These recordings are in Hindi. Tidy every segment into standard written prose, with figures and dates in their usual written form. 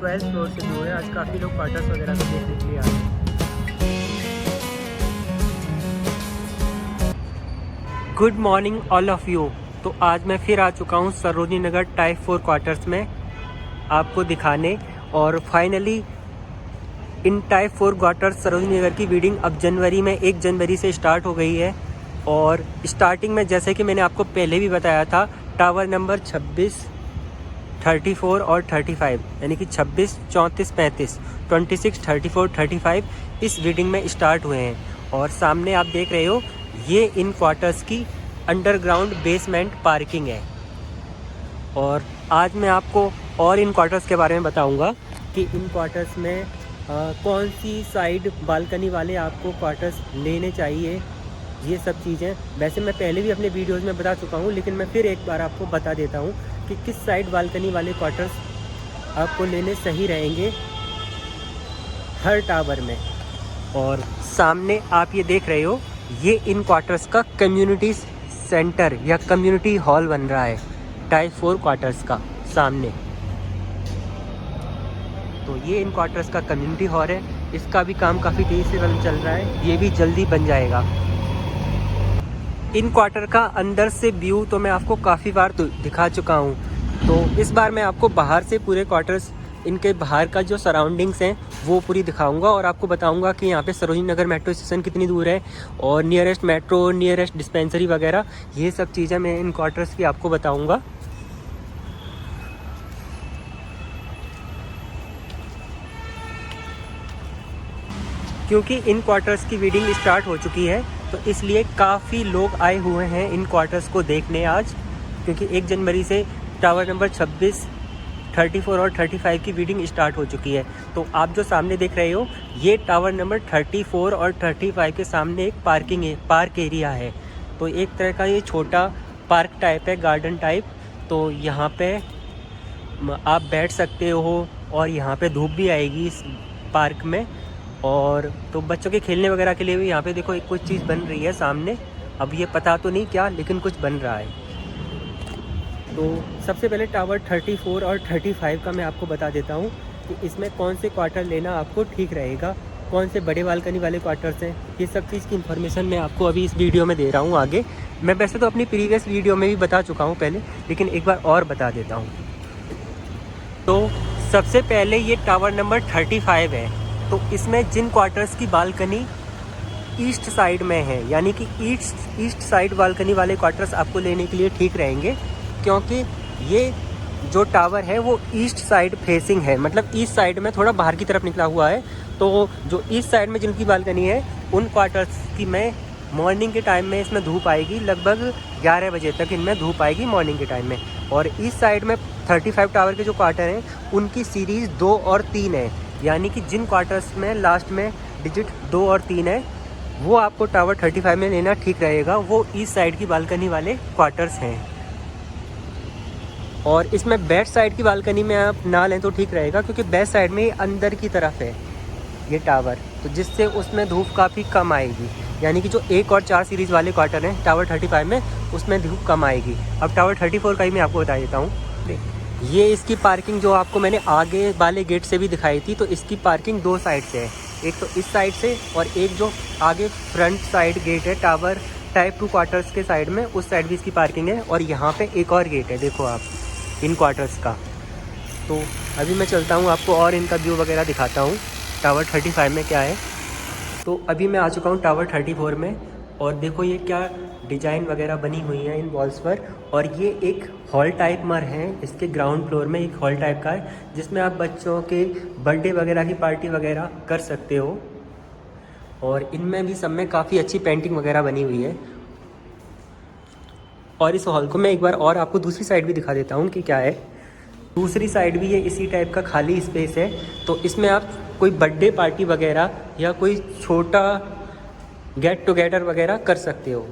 12th फ्लोर से व्यू है। आज काफ़ी लोग क्वार्टर्स वगैरह को देखने के लिए आए हैं। Good morning all of you. तो आज मैं फिर आ चुका हूँ सरोजनी नगर टाइप 4 क्वार्टर्स में आपको दिखाने। और finally in type 4 quarters Sarojini Nagar की बिल्डिंग अब जनवरी में 1 जनवरी से स्टार्ट हो गई है। और स्टार्टिंग में जैसे कि मैंने आपको पहले भी बताया था, टावर नंबर 26, 34 और 35 यानी कि 26, 34, 35, 26, 34, 35 इस बिल्डिंग में स्टार्ट हुए हैं। और सामने आप देख रहे हो ये इन क्वार्टर्स की अंडरग्राउंड बेसमेंट पार्किंग है। और आज मैं आपको और इन क्वार्टर्स के बारे में बताऊंगा कि इन क्वार्टर्स में कौन सी साइड बालकनी वाले आपको क्वार्टर्स लेने चाहिए, ये सब चीज़ें वैसे मैं पहले भी अपने वीडियोस में बता चुका हूँ, लेकिन मैं फिर एक बार आपको बता देता हूँ कि किस साइड बालकनी वाले क्वार्टर्स आपको लेने सही रहेंगे हर टावर में। और सामने आप ये देख रहे हो, ये इन क्वार्टर्स का कम्युनिटी सेंटर या कम्युनिटी हॉल बन रहा है टाइप 4 क्वार्टर्स का सामने। तो ये इन क्वार्टर्स का कम्युनिटी हॉल है। इसका भी काम काफ़ी तेज़ी से चल रहा है, ये भी जल्दी बन जाएगा। इन क्वार्टर का अंदर से व्यू तो मैं आपको काफ़ी बार दिखा चुका हूँ। तो इस बार मैं आपको बाहर से पूरे क्वार्टर्स, इनके बाहर का जो सराउंडिंग्स हैं वो पूरी दिखाऊंगा और आपको बताऊंगा कि यहाँ पे सरोजनी नगर मेट्रो स्टेशन कितनी दूर है और नियरेस्ट मेट्रो, नियरेस्ट डिस्पेंसरी वगैरह, ये सब चीज़ें मैं इन क्वार्टर्स की आपको बताऊंगा। क्योंकि इन क्वार्टर्स की बिल्डिंग स्टार्ट हो चुकी है तो इसलिए काफ़ी लोग आए हुए हैं इन क्वार्टर्स को देखने आज, क्योंकि 1 जनवरी से टावर नंबर 26, 34 और 35 की बिल्डिंग स्टार्ट हो चुकी है। तो आप जो सामने देख रहे हो ये टावर नंबर 34 और 35 के सामने एक पार्क एरिया है। तो एक तरह का ये छोटा पार्क टाइप है, गार्डन टाइप। तो यहाँ पे आप बैठ सकते हो और यहाँ पे धूप भी आएगी इस पार्क में। और तो बच्चों के खेलने वगैरह के लिए भी यहाँ पे देखो एक कुछ चीज़ बन रही है सामने। अब ये पता तो नहीं क्या, लेकिन कुछ बन रहा है। तो सबसे पहले टावर 34 और 35 का मैं आपको बता देता हूँ कि इसमें कौन से क्वार्टर लेना आपको ठीक रहेगा, कौन से बड़े बालकनी वाले क्वार्टर्स हैं। ये सब चीज़ की इन्फॉर्मेशन मैं आपको अभी इस वीडियो में दे रहा हूँ आगे। मैं वैसे तो अपनी प्रीवियस वीडियो में भी बता चुका हूँ पहले, लेकिन एक बार और बता देता हूँ। तो सबसे पहले ये टावर नंबर 35 है। तो इसमें जिन क्वार्टर्स की बालकनी ईस्ट साइड में है, यानी कि ईस्ट साइड बालकनी वाले क्वार्टर्स आपको लेने के लिए ठीक रहेंगे, क्योंकि ये जो टावर है वो ईस्ट साइड फेसिंग है, मतलब ईस्ट साइड में थोड़ा बाहर की तरफ निकला हुआ है। तो जो ईस्ट साइड में जिनकी बालकनी है उन क्वार्टर्स की में मॉर्निंग के टाइम में इसमें धूप आएगी, लगभग 11 बजे तक इनमें धूप आएगी मॉर्निंग के टाइम में। और ईस्ट साइड में 35 टावर के जो क्वार्टर हैं उनकी सीरीज़ 2 और 3 है, यानी कि जिन क्वार्टर्स में लास्ट में डिजिट 2 और 3 है वो आपको टावर 35 में लेना ठीक रहेगा। वो ईस्ट साइड की बालकनी वाले क्वार्टर्स हैं। और इसमें वेस्ट साइड की बालकनी में आप ना लें तो ठीक रहेगा, क्योंकि वेस्ट साइड में अंदर की तरफ है ये टावर, तो जिससे उसमें धूप काफ़ी कम आएगी। यानी कि जो 1 और 4 सीरीज़ वाले क्वार्टर हैं टावर 35 में, उसमें धूप कम आएगी। अब टावर 34 का ही मैं आपको बता देता हूँ। ये इसकी पार्किंग जो आपको मैंने आगे वाले गेट से भी दिखाई थी, तो इसकी पार्किंग 2 साइड से है, एक तो इस साइड से और एक जो आगे फ्रंट साइड गेट है टावर टाइप 2 क्वार्टर्स के साइड में, उस साइड भी इसकी पार्किंग है। और यहाँ पे एक और गेट है, देखो आप इन क्वार्टर्स का। तो अभी मैं चलता हूँ, आपको और इनका व्यू वगैरह दिखाता हूँ टावर 35 में क्या है। तो अभी मैं आ चुका हूँ टावर 34 में, और देखो ये क्या डिज़ाइन वगैरह बनी हुई है इन वॉल्स पर। और ये एक हॉल टाइप मर है, इसके ग्राउंड फ्लोर में एक हॉल टाइप का है, जिसमें आप बच्चों के बर्थडे वगैरह की पार्टी वगैरह कर सकते हो। और इनमें भी सब में काफ़ी अच्छी पेंटिंग वगैरह बनी हुई है। और इस हॉल को मैं एक बार और आपको दूसरी साइड भी दिखा देता हूँ कि क्या है। दूसरी साइड भी ये इसी टाइप का खाली स्पेस है। तो इसमें आप कोई बर्थडे पार्टी वगैरह या कोई छोटा गेट टुगेदर वगैरह कर सकते हो।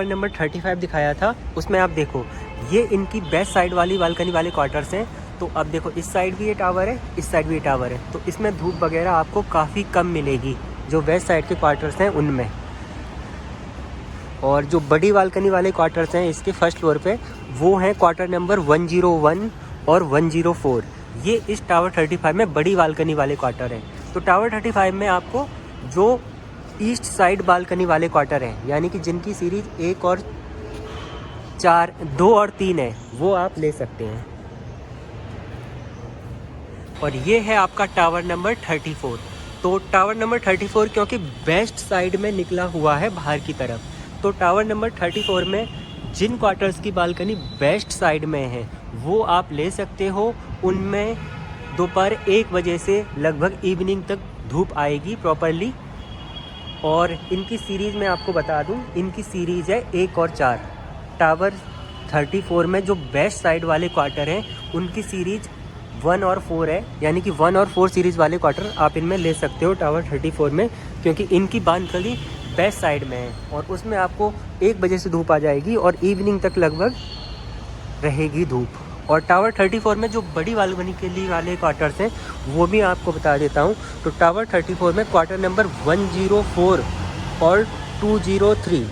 नंबर 35 दिखाया था, उसमें आप देखो ये इनकी बेस्ट साइड वाली बालकनी वाले क्वार्टर्स हैं। तो अब देखो इस साइड भी ये टावर है, इस साइड भी ये टावर है, तो इसमें धूप वगैरह आपको काफ़ी कम मिलेगी जो वेस्ट साइड के क्वार्टर्स हैं उनमें। और जो बड़ी बालकनी वाले क्वार्टर्स हैं इसके फर्स्ट फ्लोर पे, वो हैं क्वार्टर नंबर 101 और 104 ये इस टावर 35 में बड़ी बालकनी वाले क्वार्टर हैं। तो टावर 35 में आपको जो ईस्ट साइड बालकनी वाले क्वार्टर हैं, यानी कि जिनकी सीरीज 1 और 4, 2 और 3 है, वो आप ले सकते हैं। और ये है आपका टावर नंबर 34। तो टावर नंबर 34 क्योंकि वेस्ट साइड में निकला हुआ है बाहर की तरफ, तो टावर नंबर 34 में जिन क्वार्टर्स की बालकनी वेस्ट साइड में है वो आप ले सकते हो। उनमें दोपहर 1 बजे से लगभग इवनिंग तक धूप आएगी प्रॉपरली। और इनकी सीरीज़ मैं आपको बता दूं, इनकी सीरीज़ है 1 और 4। टावर 34 में जो वेस्ट साइड वाले क्वार्टर हैं उनकी सीरीज़ 1 और 4 है, यानी कि 1 और 4 सीरीज़ वाले क्वार्टर आप इनमें ले सकते हो टावर 34 में, क्योंकि इनकी बालकनी वेस्ट साइड में है और उसमें आपको 1 बजे से धूप आ जाएगी और इवनिंग तक लगभग रहेगी धूप। और टावर 34 में जो बड़ी बालकनी के लिए वाले क्वार्टर्स हैं वो भी आपको बता देता हूँ। तो टावर 34 में क्वार्टर नंबर 104 और 203,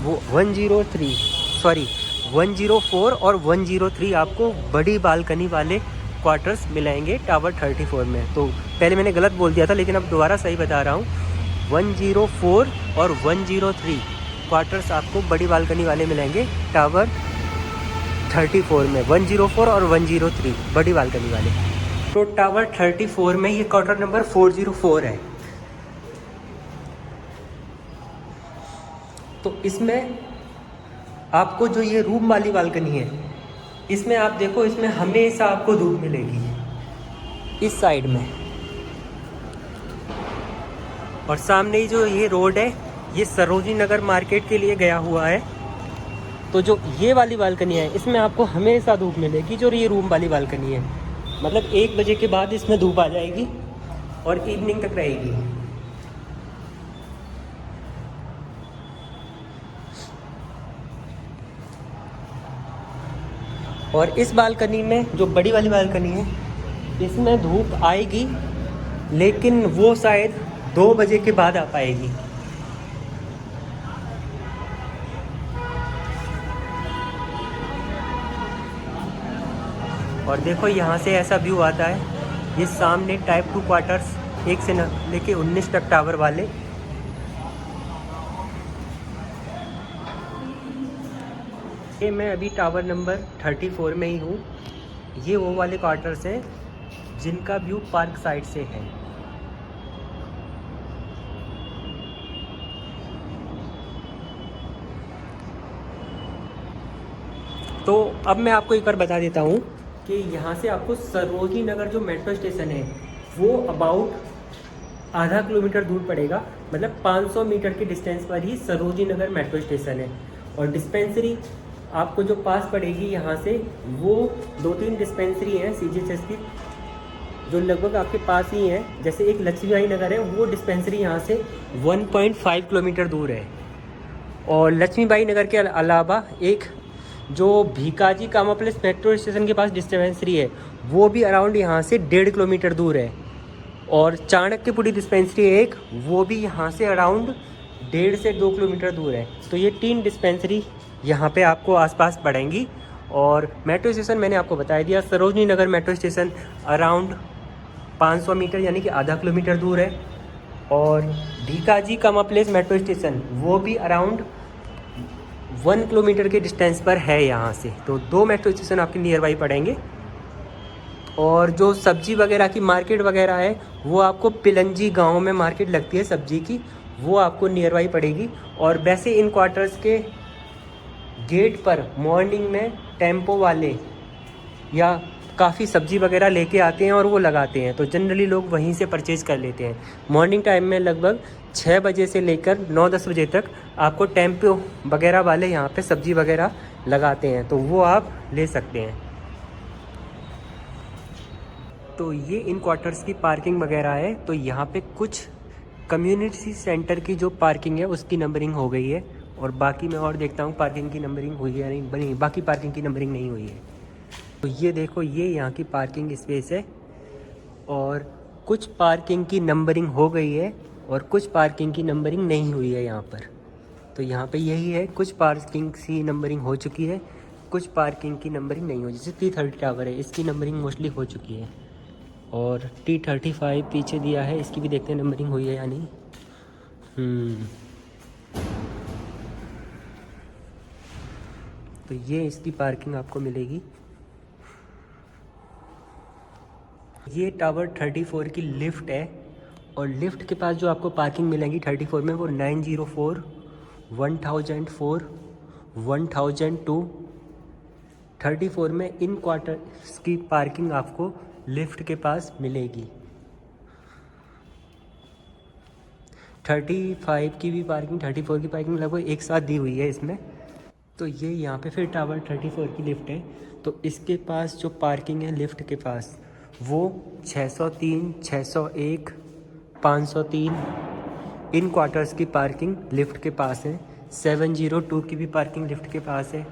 वो 104 और 103 आपको बड़ी बालकनी वाले क्वार्टर्स मिलेंगे टावर 34 में। तो पहले मैंने गलत बोल दिया था, लेकिन अब दोबारा सही बता रहा हूँ। 104 और 103 क्वार्टर्स आपको बड़ी बालकनी वाले मिलेंगे टावर 34 में। 104 और 103 बड़ी बालकनी वाले। तो टावर 34 में ये क्वार्टर नंबर 404 है। तो इसमें आपको जो ये रूम वाली बालकनी है, इसमें आप देखो, इसमें हमेशा आपको धूप मिलेगी इस साइड में। और सामने ही जो ये रोड है ये सरोजनी नगर मार्केट के लिए गया हुआ है। तो जो ये वाली बालकनी है इसमें आपको हमेशा धूप मिलेगी। जो ये रूम वाली बालकनी है, मतलब 1 बजे के बाद इसमें धूप आ जाएगी और इवनिंग तक रहेगी। और इस बालकनी में जो बड़ी वाली बालकनी है इसमें धूप आएगी, लेकिन वो शायद 2 बजे के बाद आ पाएगी। और देखो यहाँ से ऐसा व्यू आता है। ये सामने टाइप 2 क्वार्टर्स 1 से लेके 19 तक टावर वाले। ये मैं अभी टावर नंबर 34 में ही हूँ। ये वो वाले क्वार्टर्स हैं जिनका व्यू पार्क साइड से है। तो अब मैं आपको एक बार बता देता हूँ कि यहाँ से आपको सरोजनी नगर जो मेट्रो स्टेशन है वो अबाउट आधा किलोमीटर दूर पड़ेगा, मतलब 500 मीटर के डिस्टेंस पर ही सरोजनी नगर मेट्रो स्टेशन है। और डिस्पेंसरी आपको जो पास पड़ेगी यहाँ से, वो 2-3 डिस्पेंसरी हैं CGHS की जो लगभग आपके पास ही हैं। जैसे एक लक्ष्मीबाई नगर है, वो डिस्पेंसरी यहाँ से 1.5 किलोमीटर दूर है। और लक्ष्मीबाई नगर के अलावा एक जो भीकाजी कामा प्लेस मेट्रो स्टेशन के पास डिस्पेंसरी है वो भी अराउंड यहाँ से 1.5 किलोमीटर दूर है। और चाणक्यपुरी डिस्पेंसरी है एक, वो भी यहाँ से अराउंड 1.5 से 2 किलोमीटर दूर है। तो ये 3 डिस्पेंसरी यहाँ पे आपको आसपास पड़ेंगी। और मेट्रो स्टेशन मैंने आपको बता दिया, Sarojini Nagar metro station around 500 metre यानी कि आधा किलोमीटर दूर है। और भीकाजी कामा प्लेस मेट्रो स्टेशन वो भी अराउंड 1 किलोमीटर के डिस्टेंस पर है यहाँ से। तो 2 मेट्रो स्टेशन आपके नियर बाई पड़ेंगे। और जो सब्जी वगैरह की मार्केट वगैरह है वो आपको पिलंजी गांव में मार्केट लगती है सब्जी की, वो आपको नियर बाई पड़ेगी। और वैसे इन क्वार्टर्स के गेट पर मॉर्निंग में टेम्पो वाले या काफ़ी सब्जी वगैरह लेके आते हैं और वो लगाते हैं। तो जनरली लोग वहीं से परचेज़ कर लेते हैं। मॉर्निंग टाइम में लगभग 6 बजे से लेकर 9-10 बजे तक आपको टेम्पो वगैरह वाले यहाँ पे सब्जी वगैरह लगाते हैं, तो वो आप ले सकते हैं। तो ये इन क्वार्टर्स की पार्किंग वगैरह है। तो यहाँ पे कुछ कम्युनिटी सेंटर की जो पार्किंग है उसकी नंबरिंग हो गई है, और बाकी मैं और देखता हूँ पार्किंग की नंबरिंग हुई है या नहीं। बनी, बाकी पार्किंग की नंबरिंग नहीं हुई है। तो ये देखो, ये यहाँ की पार्किंग स्पेस है, और कुछ पार्किंग की नंबरिंग हो गई है और कुछ पार्किंग की नंबरिंग नहीं हुई है यहाँ पर। तो यहाँ पे यही है, कुछ पार्किंग की नंबरिंग हो चुकी है, कुछ पार्किंग की नंबरिंग नहीं हो, जैसे T30 टावर है, इसकी नंबरिंग मोस्टली हो चुकी है। और T35 पीछे दिया है, इसकी भी देखते हैं नंबरिंग हुई है या नहीं। तो ये इसकी पार्किंग आपको मिलेगी। ये टावर 34 की लिफ्ट है, और लिफ्ट के पास जो आपको पार्किंग मिलेगी 34 में, वो 904, 1004, 1002, 34 में इन क्वार्टर्स की पार्किंग आपको लिफ्ट के पास मिलेगी। 35 की भी पार्किंग, 34 की पार्किंग लगभग एक साथ दी हुई है इसमें। तो ये यहाँ पे फिर टावर 34 की लिफ्ट है, तो इसके पास जो पार्किंग है लिफ्ट के पास, वो 603, 601, 503 इन क्वार्टर्स की पार्किंग लिफ्ट के पास है। 702 की भी पार्किंग लिफ्ट के पास है।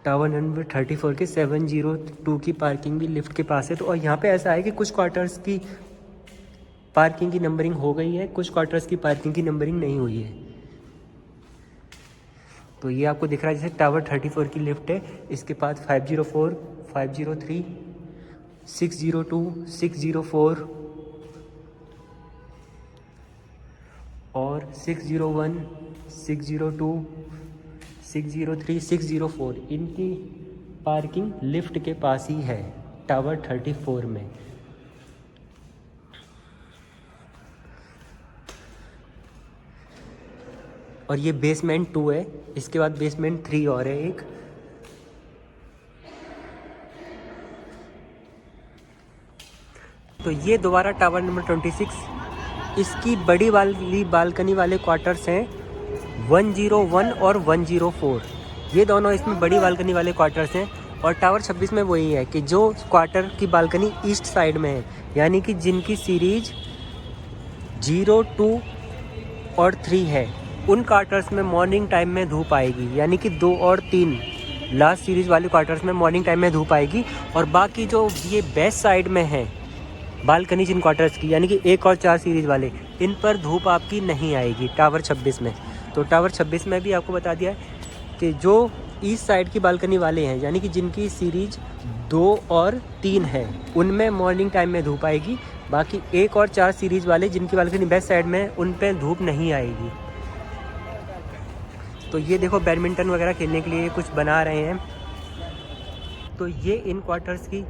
टावर नंबर 34 के 702 की पार्किंग भी लिफ्ट के पास है। तो और यहाँ पे ऐसा है कि कुछ क्वार्टर्स की पार्किंग की नंबरिंग हो गई है, कुछ क्वार्टर्स की पार्किंग की नंबरिंग नहीं हुई है। तो ये आपको दिख रहा है जैसे टावर 34 की लिफ्ट है, इसके पास 504, 503, 602, 604 और 601, 602, 603, 604 इनकी पार्किंग लिफ्ट के पास ही है टावर 34 में। और ये बेसमेंट 2 है, इसके बाद बेसमेंट 3 और है एक। तो ये दोबारा टावर नंबर 26, इसकी बड़ी वाली बालकनी वाले क्वार्टर्स हैं 101 और 104। ये दोनों इसमें बड़ी बालकनी वाले क्वार्टर्स हैं। और टावर 26 में वही है कि जो क्वार्टर की बालकनी ईस्ट साइड में है, यानी कि जिनकी सीरीज 0, 2 और 3 है, उन क्वार्टर्स में मॉर्निंग टाइम में धूप आएगी। यानी कि 2 और 3 लास्ट सीरीज़ वाले क्वार्टर्स में मॉर्निंग टाइम में धूप आएगी। और बाकी जो ये बेस्ट साइड में है बालकनी जिन क्वार्टर्स की, यानी कि 1 और 4 सीरीज़ वाले, इन पर धूप आपकी नहीं आएगी टावर 26 में। तो टावर 26 में भी आपको बता दिया है कि जो ईस्ट साइड की बालकनी वाले हैं, यानी कि जिनकी सीरीज 2 और 3 है, उनमें मॉर्निंग टाइम में धूप आएगी। बाकी 1 और 4 सीरीज़ वाले जिनकी बालकनी बेस्ट साइड में है, उन पर धूप नहीं आएगी। तो ये देखो बैडमिंटन वगैरह खेलने के लिए कुछ बना रहे हैं। तो ये इन क्वार्टर्स की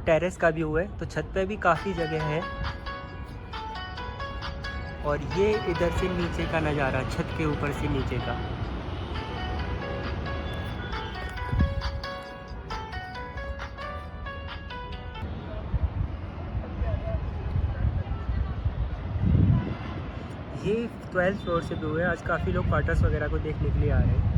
टेरेस का व्यू है। तो छत पे भी काफ़ी जगह है। और ये इधर से नीचे का नज़ारा, छत के ऊपर से नीचे का। ये 12th फ्लोर से व्यू है। आज काफ़ी लोग क्वार्टर्स वगैरह को देखने के लिए आ रहे हैं।